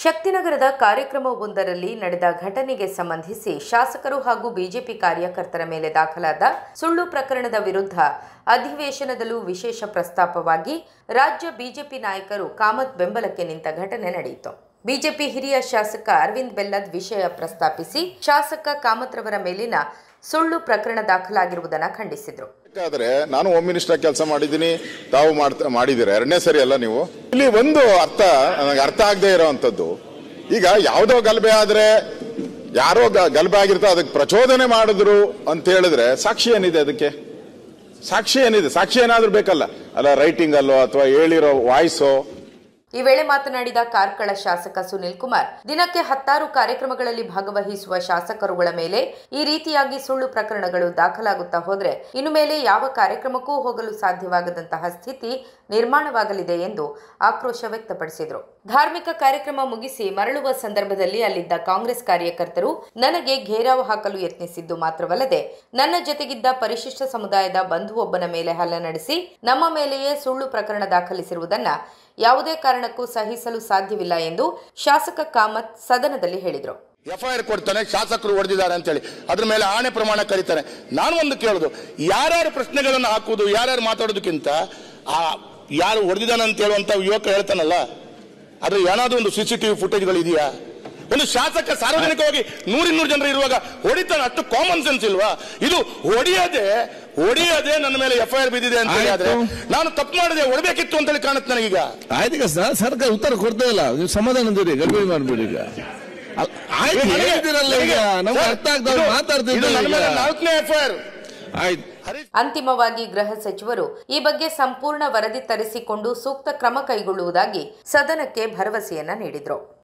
ಶಕ್ತಿನಗರದ ಕಾರ್ಯಕ್ರಮವೊಂದರಲ್ಲಿ ನಡೆದ ಘಟನೆಗೆ ಸಂಬಂಧಿಸಿ ಶಾಸಕರು ಹಾಗೂ ಬಿಜೆಪಿ ಕಾರ್ಯಕರ್ತರ ಮೇಲೆ ದಾಖಲಾದ ಸುಳ್ಳು ಪ್ರಕರಣದ ವಿರುದ್ಧ ಅಧಿವೇಶನದಲ್ಲೂ ವಿಶೇಷ ಪ್ರಸ್ತಾಪವಾಗಿ ರಾಜ್ಯ ಬಿಜೆಪಿ ನಾಯಕರು ಕಾಮತ್ ಬೆಂಬಲಕ್ಕೆ ನಿಂತ ಘಟನೆ ನಡೆಯಿತು. ಬಿಜೆಪಿ ಹಿರಿಯ ಶಾಸಕ ಅರವಿಂದ್ ಬೆಲ್ಲದ್ ವಿಷಯ ಪ್ರಸ್ತಾಪಿಸಿ ಶಾಸಕ ಕಾಮತ್ರವರ ಮೇಲಿನ ಸುಳ್ಳು ಪ್ರಕರಣ ದಾಖಲಾಗಿರುವುದನ್ನು ಖಂಡಿಸಿದರು. ನಾನು ಹೋಮ್ ಮಿನಿಸ್ಟರ್ ಕೆಲಸ ಮಾಡಿದ್ದೀನಿ, ತಾವು ಮಾಡಿದ್ದೀರಾ, ಎರಡನೇ ಸರಿ ಅಲ್ಲ ನೀವು. ಇಲ್ಲಿ ಒಂದು ನನಗೆ ಅರ್ಥ ಆಗದೆ ಇರೋವಂಥದ್ದು, ಈಗ ಯಾವುದೋ ಗಲಭೆ ಆದ್ರೆ ಯಾರೋ ಗಲಭೆ ಆಗಿರ್ತಾ ಅದಕ್ಕೆ ಪ್ರಚೋದನೆ ಮಾಡಿದ್ರು ಅಂತ ಹೇಳಿದ್ರೆ ಸಾಕ್ಷಿ ಏನಿದೆ? ಅದಕ್ಕೆ ಸಾಕ್ಷಿ ಏನಿದೆ? ಸಾಕ್ಷಿ ಏನಾದ್ರೂ ಬೇಕಲ್ಲ, ಅಲ್ಲ ರೈಟಿಂಗ್ ಅಲ್ಲೋ ಅಥವಾ ಹೇಳಿರೋ ವಾಯ್ಸೋ. ಈ ವೇಳೆ ಮಾತನಾಡಿದ ಕಾರ್ಕಳ ಶಾಸಕ ಸುನಿಲ್ ಕುಮಾರ್, ದಿನಕ್ಕೆ 10 ಕಾರ್ಯಕ್ರಮಗಳಲ್ಲಿ ಭಾಗವಹಿಸುವ ಶಾಸಕರುಗಳ ಮೇಲೆ ಈ ರೀತಿಯಾಗಿ ಸುಳ್ಳು ಪ್ರಕರಣಗಳು ದಾಖಲಾಗುತ್ತಾ ಹೋದ್ರೆ ಇನ್ನು ಮೇಲೆ ಯಾವ ಕಾರ್ಯಕ್ರಮಕ್ಕೂ ಹೋಗಲು ಸಾಧ್ಯವಾಗದಂತಹ ಸ್ಥಿತಿ ನಿರ್ಮಾಣವಾಗಲಿದೆ ಎಂದು ಆಕ್ರೋಶ ವ್ಯಕ್ತಪಡಿಸಿದರು. ಧಾರ್ಮಿಕ ಕಾರ್ಯಕ್ರಮ ಮುಗಿಸಿ ಮರಳುವ ಸಂದರ್ಭದಲ್ಲಿ ಅಲ್ಲಿದ್ದ ಕಾಂಗ್ರೆಸ್ ಕಾರ್ಯಕರ್ತರು ನನಗೆ ಘೇರಾವು ಹಾಕಲು ಯತ್ನಿಸಿದ್ದು ಮಾತ್ರವಲ್ಲದೆ ನನ್ನ ಜೊತೆಗಿದ್ದ ಪರಿಶಿಷ್ಟ ಸಮುದಾಯದ ಬಂಧುವೊಬ್ಬನ ಮೇಲೆ ಹಲ್ಲೆ ನಡೆಸಿ ನಮ್ಮ ಮೇಲೆಯೇ ಸುಳ್ಳು ಪ್ರಕರಣ ದಾಖಲಿಸಿರುವುದನ್ನ ಯಾವುದೇ ಕಾರಣಕ್ಕೂ ಸಹಿಸಲು ಸಾಧ್ಯವಿಲ್ಲ ಎಂದು ಶಾಸಕ ಕಾಮತ್ ಸದನದಲ್ಲಿ ಹೇಳಿದರು. ಎಫ್ಐಆರ್ ಕೊಡ್ತಾನೆ, ಶಾಸಕರು ಹೊಡೆದಿದ್ದಾರೆ ಅಂತ ಹೇಳಿ ಅದ್ರ ಮೇಲೆ ಆಣೆ ಪ್ರಮಾಣ ಕರೀತಾರೆ. ನಾನು ಒಂದು ಕೇಳುದು, ಯಾರ್ಯಾರು ಪ್ರಶ್ನೆಗಳನ್ನು ಹಾಕುವುದು, ಯಾರ್ಯಾರು ಮಾತಾಡೋದಕ್ಕಿಂತ ಯಾರು ಹೊಡೆದಿದ್ದಾನೆ ಅಂತ ಹೇಳುವಂತ ಯುವಕ ಹೇಳ್ತಾನಲ್ಲ, ಅದ್ರ ಏನಾದ್ರೂ ಒಂದು ಸಿಸಿಟಿವಿ ಫುಟೇಜ್ಗಳು ಇದೆಯಾ? ಒಂದು ಶಾಸಕ ಸಾರ್ವಜನಿಕವಾಗಿ 100-200 ಜನರು ಇರುವಾಗ ಹೊಡಿತಾನೆ, ಅಷ್ಟು ಕಾಮನ್ ಸೆನ್ಸ್ ಇಲ್ವಾ? ಇದು ಹೊಡಿಯದೆ ನನ್ನ ಮೇಲೆ ಎಫ್ಐಆರ್ ಬಿದ್ದಿದೆ ಅಂತ ಹೇಳಿದ್ರೆ ನಾನು ತಪ್ಪು ಮಾಡಿದೆ, ಹೊಡಬೇಕಿತ್ತು ಅಂತ ಹೇಳಿ ಕಾಣುತ್ತೆ ನನಗೀಗ. ಆಯ್ತು ಸರ್ಕಾರ ಉತ್ತರ ಕೊಡ್ತಾ ಇಲ್ಲ, ನೀವು ಸಮಾಧಾನದಿರಿ, ಗಡ್ಬಡಿ ಮಾಡ್ಬಿಡಿ. ಈಗ ಅರ್ಥ ಆಗ್ತದೆ ಮಾತಾಡ್ತಿದ್ದೀವಿ. 4ನೇ ಎಫ್ಐಆರ್. ಅಂತಿಮವಾಗಿ ಗೃಹ ಸಚಿವರು ಈ ಬಗ್ಗೆ ಸಂಪೂರ್ಣ ವರದಿ ತರಿಸಿಕೊಂಡು ಸೂಕ್ತ ಕ್ರಮ ಕೈಗೊಳ್ಳುವುದಾಗಿ ಸದನಕ್ಕೆ ಭರವಸೆಯನ್ನ ನೀಡಿದರು.